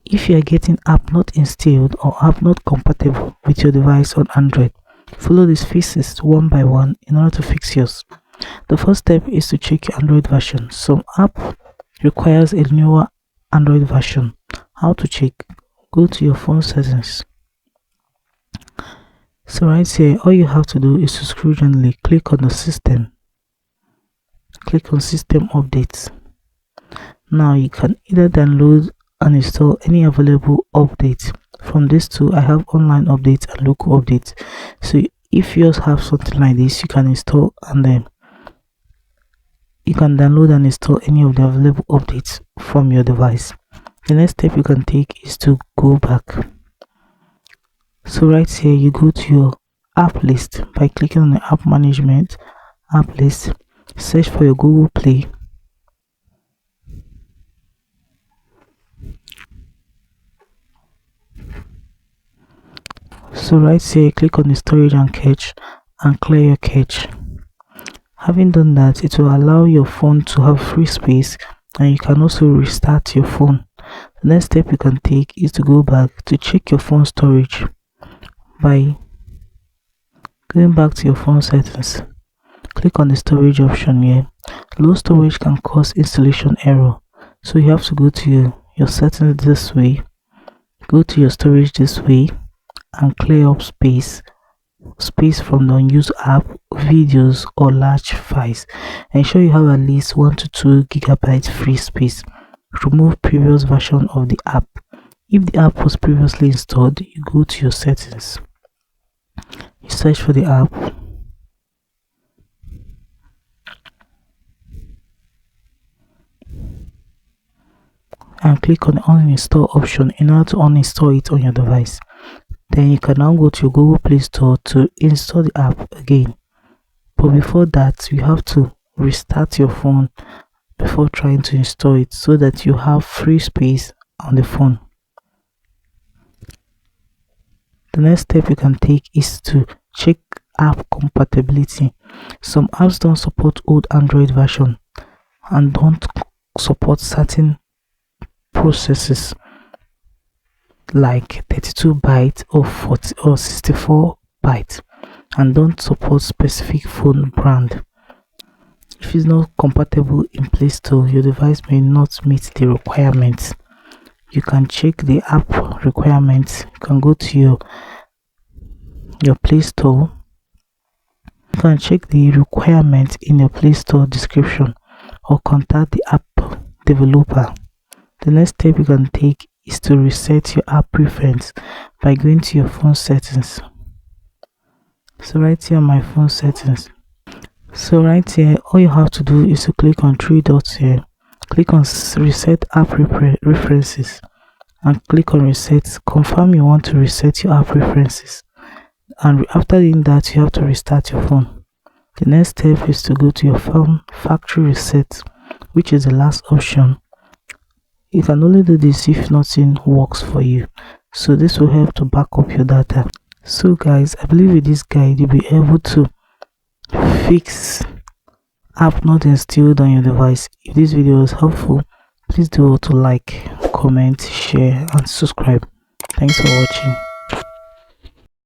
If you are getting app not installed or app not compatible with your device on Android, follow these phases one by one in order to fix yours. The first step is to check your Android version. Some app requires a newer Android version. How to check? Go to your phone settings. So right here, all you have to do is to scroll gently, click on the system, click on system updates. Now you can either download and install any available update. From these two, I have online updates and local updates. So if yours have something like this, you can install and then you can download and install any of the available updates from your device. The next step you can take is to go back. So right here, you go to your app list by clicking on the app management, app list, search for your Google Play. So right here, click on the storage and cache and clear your cache. Having done that, it will allow your phone to have free space and you can also restart your phone. The next step you can take is to go back to check your phone storage by going back to your phone settings. Click on the storage option here. Low storage can cause installation error, so you have to go to your settings this way, go to your storage this way and clear up space from the unused app, videos or large files. Ensure you have at least 1 to 2 gigabytes free space. Remove previous version of the app. If the app was previously installed, you go to your settings, you search for the app, and click on the uninstall option in order to uninstall it on your device. Then you can now go to your Google Play Store to install the app again. But before that, you have to restart your phone before trying to install it so that you have free space on the phone. The next step you can take is to check app compatibility. Some apps don't support old Android version and don't support certain processes like 32 bytes or 40 or 64 bytes and don't support specific phone brand. If it's not compatible in Play Store, your device may not meet the requirements. You can check the app requirements. You can go to your Play Store. You can check the requirements in your Play Store description or contact the app developer. The next step you can take is to reset your app preference by going to your phone settings. So right here on my phone settings. So right here, all you have to do is to click on 3 dots here, click on reset app preferences and click on reset. Confirm you want to reset your app preferences, and after doing that you have to restart your phone. The next step is to go to your phone factory reset, which is the last option. You can only do this if nothing works for you, so this will help to back up your data. So guys, I believe with this guide you'll be able to fix app not installed on your device. If this video was helpful, please do to like, comment, share and subscribe. Thanks for watching.